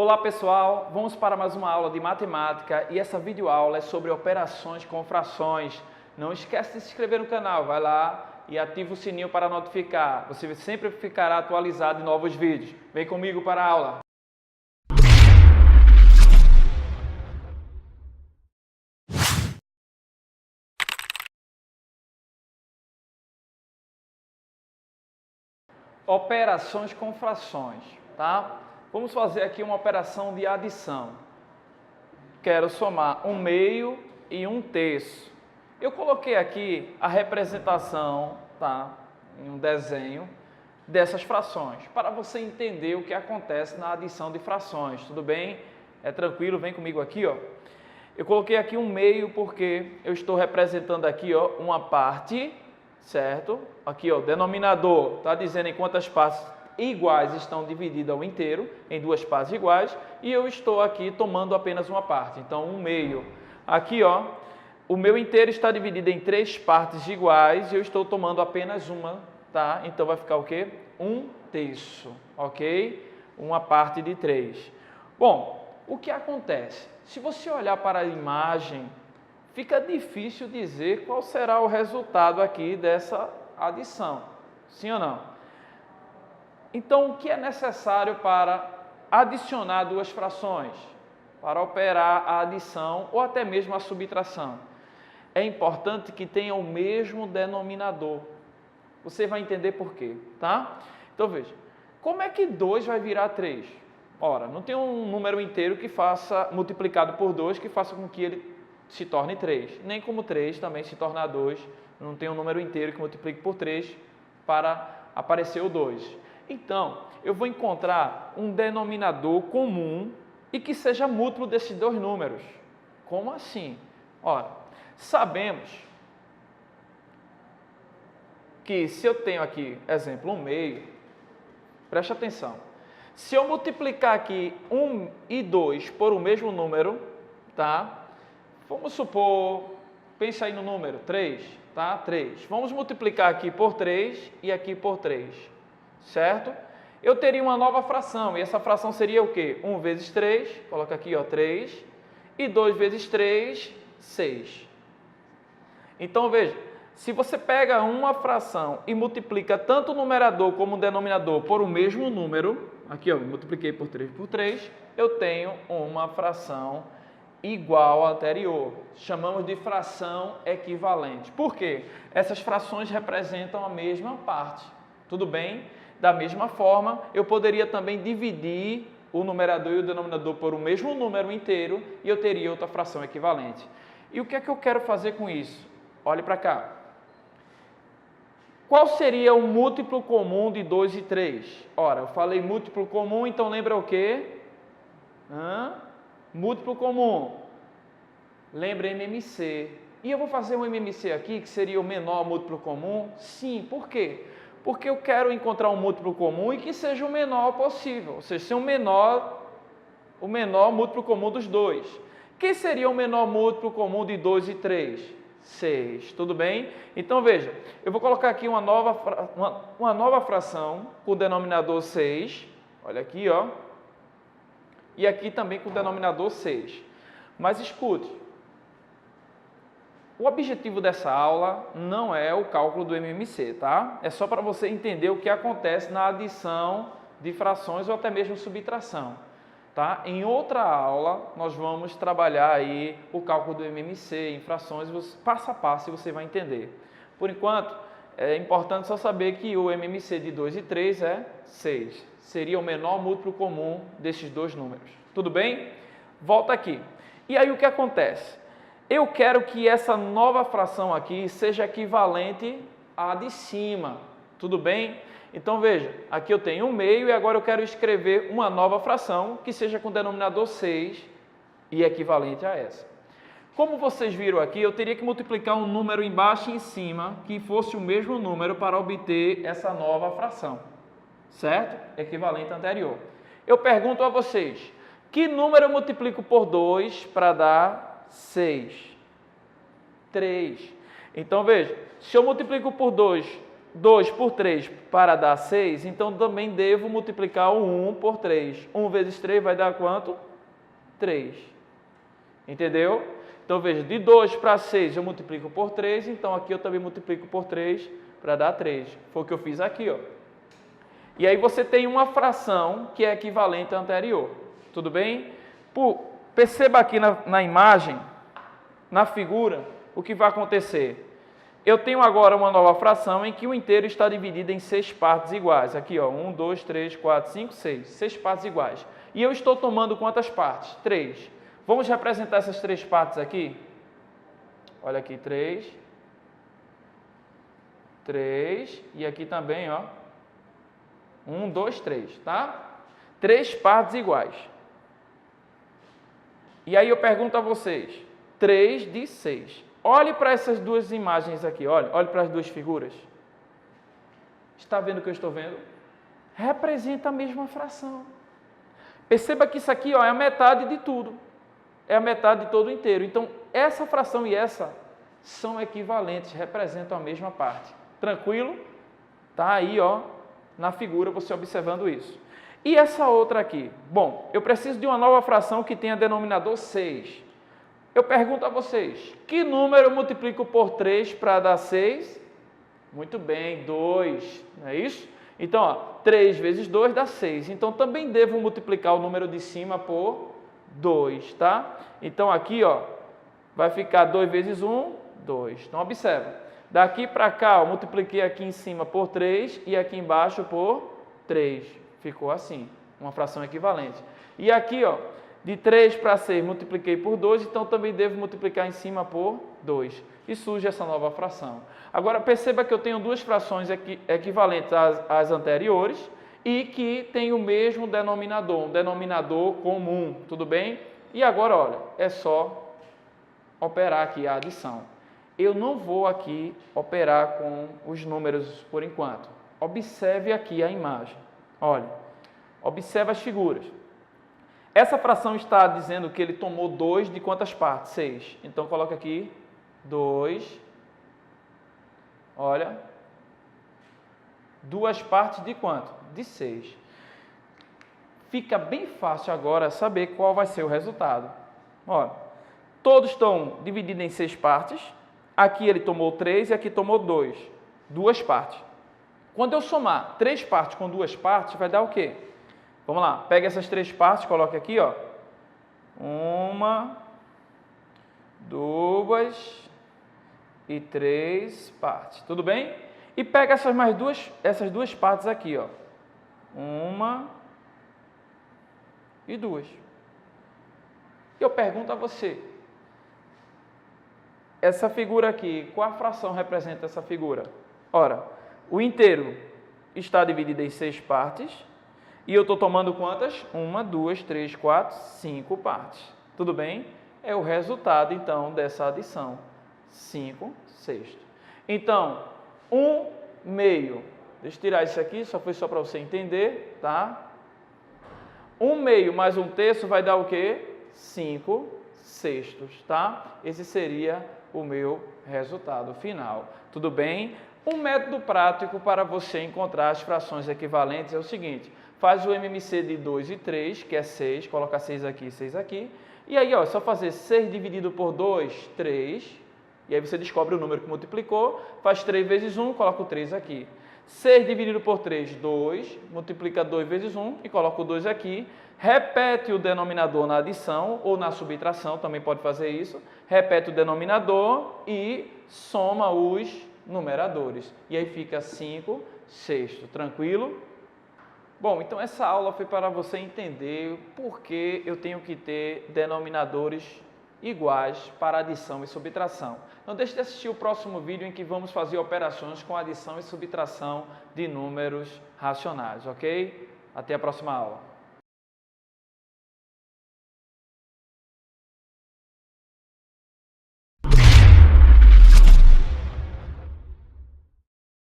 Olá pessoal, vamos para mais uma aula de matemática e essa videoaula é sobre operações com frações. Não esquece de se inscrever no canal, vai lá e ativa o sininho para notificar. Você sempre ficará atualizado em novos vídeos. Vem comigo para a aula. Operações com frações, tá? Vamos fazer aqui uma operação de adição. Quero somar 1/2 e 1/3. Eu coloquei aqui a representação, tá? Em um desenho dessas frações, para você entender o que acontece na adição de frações, tudo bem? É tranquilo, vem comigo aqui, ó. Eu coloquei aqui 1/2 porque eu estou representando aqui, ó, uma parte, certo? Aqui, ó, denominador, está dizendo em quantas partes iguais estão divididas ao inteiro, em duas partes iguais, e eu estou aqui tomando apenas uma parte, então 1/2. Aqui, ó, o meu inteiro está dividido em 3 partes iguais e eu estou tomando apenas uma, tá? Então vai ficar o quê? 1/3, ok? Uma parte de 3. Bom, o que acontece? Se você olhar para a imagem, fica difícil dizer qual será o resultado aqui dessa adição, sim ou não? Então, o que é necessário para adicionar duas frações? Para operar a adição ou até mesmo a subtração? É importante que tenha o mesmo denominador. Você vai entender por quê, tá? Então, veja, como é que 2 vai virar 3? Ora, não tem um número inteiro que faça, multiplicado por 2, que faça com que ele se torne 3. Nem como 3 também se torna 2. Não tem um número inteiro que multiplique por 3 para aparecer o 2. Então, eu vou encontrar um denominador comum e que seja múltiplo desses dois números. Como assim? Ora, sabemos que se eu tenho aqui, exemplo, 1/2, preste atenção. Se eu multiplicar aqui 1 e 2 por o mesmo número, tá? Vamos supor, pense aí no número 3, tá? 3. Vamos multiplicar aqui por 3 e aqui por 3, certo? Eu teria uma nova fração, e essa fração seria o quê? 1 vezes 3, coloca aqui, ó, 3, e 2 vezes 3, 6. Então, veja, se você pega uma fração e multiplica tanto o numerador como o denominador por o mesmo número, aqui, ó, multipliquei por 3, eu tenho uma fração igual à anterior. Chamamos de fração equivalente. Por quê? Essas frações representam a mesma parte. Tudo bem? Da mesma forma, eu poderia também dividir o numerador e o denominador por o mesmo número inteiro e eu teria outra fração equivalente. E o que é que eu quero fazer com isso? Olhe para cá. Qual seria o múltiplo comum de 2 e 3? Ora, eu falei múltiplo comum, então lembra o quê? Múltiplo comum. Lembra MMC. E eu vou fazer um MMC aqui, que seria o menor múltiplo comum? Sim, por quê? Porque eu quero encontrar um múltiplo comum e que seja o menor possível. Ou seja, ser o menor múltiplo comum dos dois. Que seria o menor múltiplo comum de 2 e 3? 6, tudo bem? Então, veja, eu vou colocar aqui uma nova fração com o denominador 6. Olha aqui, ó. E aqui também com o denominador 6. Mas escute, o objetivo dessa aula não é o cálculo do MMC, tá? É só para você entender o que acontece na adição de frações ou até mesmo subtração, tá? Em outra aula, nós vamos trabalhar aí o cálculo do MMC em frações, passo a passo, e você vai entender. Por enquanto, é importante só saber que o MMC de 2 e 3 é 6. Seria o menor múltiplo comum desses dois números. Tudo bem? Volta aqui. E aí o que acontece? Eu quero que essa nova fração aqui seja equivalente à de cima. Tudo bem? Então veja, aqui eu tenho 1/2 e agora eu quero escrever uma nova fração que seja com o denominador 6 e equivalente a essa. Como vocês viram aqui, eu teria que multiplicar um número embaixo e em cima que fosse o mesmo número para obter essa nova fração, certo? Equivalente à anterior. Eu pergunto a vocês, que número eu multiplico por 2 para dar 6? 3. Então veja, se eu multiplico por 2 2 por 3 para dar 6, então também devo multiplicar o 1 por 3. 1 vezes 3 vai dar quanto? 3. Entendeu? Então, veja, de 2 para 6 eu multiplico por 3, então aqui eu também multiplico por 3 para dar 3. Foi o que eu fiz aqui, ó. E aí você tem uma fração que é equivalente à anterior. Tudo bem? Perceba aqui na imagem, na figura, o que vai acontecer. Eu tenho agora uma nova fração em que o inteiro está dividido em 6 partes iguais. Aqui, ó, 1, 2, 3, 4, 5, 6. 6 partes iguais. E eu estou tomando quantas partes? 3. Vamos representar essas 3 partes aqui? Olha aqui, 3. 3. E aqui também, ó. 1, 2, 3, tá? 3 partes iguais. E aí eu pergunto a vocês, 3 de 6. Olhe para essas duas imagens aqui, olhe para as duas figuras. Está vendo o que eu estou vendo? Representa a mesma fração. Perceba que isso aqui, ó, é a metade de tudo. É a metade de todo o inteiro. Então, essa fração e essa são equivalentes, representam a mesma parte. Tranquilo? Tá aí, ó, na figura, você observando isso. E essa outra aqui? Bom, eu preciso de uma nova fração que tenha denominador 6. Eu pergunto a vocês, que número eu multiplico por 3 para dar 6? Muito bem, 2, não é isso? Então, ó, 3 vezes 2 dá 6. Então, também devo multiplicar o número de cima por 2, tá? Então, aqui, ó, vai ficar 2 vezes 1, 2. Então, observa. Daqui para cá, eu multipliquei aqui em cima por 3 e aqui embaixo por 3. Ficou assim, uma fração equivalente. E aqui, ó, de 3 para 6 multipliquei por 2, então também devo multiplicar em cima por 2. E surge essa nova fração. Agora, perceba que eu tenho duas frações equivalentes às anteriores e que têm o mesmo denominador, um denominador comum, tudo bem? E agora, olha, é só operar aqui a adição. Eu não vou aqui operar com os números por enquanto. Observe aqui a imagem. Olha, observe as figuras. Essa fração está dizendo que ele tomou 2 de quantas partes? 6. Então, coloca aqui 2. Olha. 2 partes de quanto? De 6. Fica bem fácil agora saber qual vai ser o resultado. Olha, todos estão divididos em 6 partes. Aqui ele tomou 3 e aqui tomou 2. 2 partes. Quando eu somar 3 partes com 2 partes, vai dar o quê? Vamos lá, pega essas 3 partes, coloque aqui, ó. 1, 2 e 3 partes. Tudo bem? E pega essas duas partes aqui, ó. 1 e 2. Eu pergunto a você, essa figura aqui, qual a fração representa essa figura? Ora, o inteiro está dividido em 6 partes. E eu estou tomando quantas? 1, 2, 3, 4, 5 partes. Tudo bem? É o resultado, então, dessa adição. 5 sextos. Então, 1 meio. Deixa eu tirar isso aqui, foi só para você entender, tá? 1 meio mais 1 terço vai dar o quê? 5 sextos, tá? Esse seria o meu resultado final. Tudo bem? Um método prático para você encontrar as frações equivalentes é o seguinte: faz o MMC de 2 e 3, que é 6, coloca 6 aqui e 6 aqui. E aí, ó, é só fazer 6 dividido por 2, 3. E aí você descobre o número que multiplicou. Faz 3 vezes 1, coloca o 3 aqui. 6 dividido por 3, 2. Multiplica 2 vezes 1 e coloca o 2 aqui. Repete o denominador na adição ou na subtração, também pode fazer isso. Repete o denominador e soma os numeradores. E aí fica 5 sextos. Tranquilo? Bom, então essa aula foi para você entender por que eu tenho que ter denominadores iguais para adição e subtração. Não deixe de assistir o próximo vídeo em que vamos fazer operações com adição e subtração de números racionais, ok? Até a próxima aula.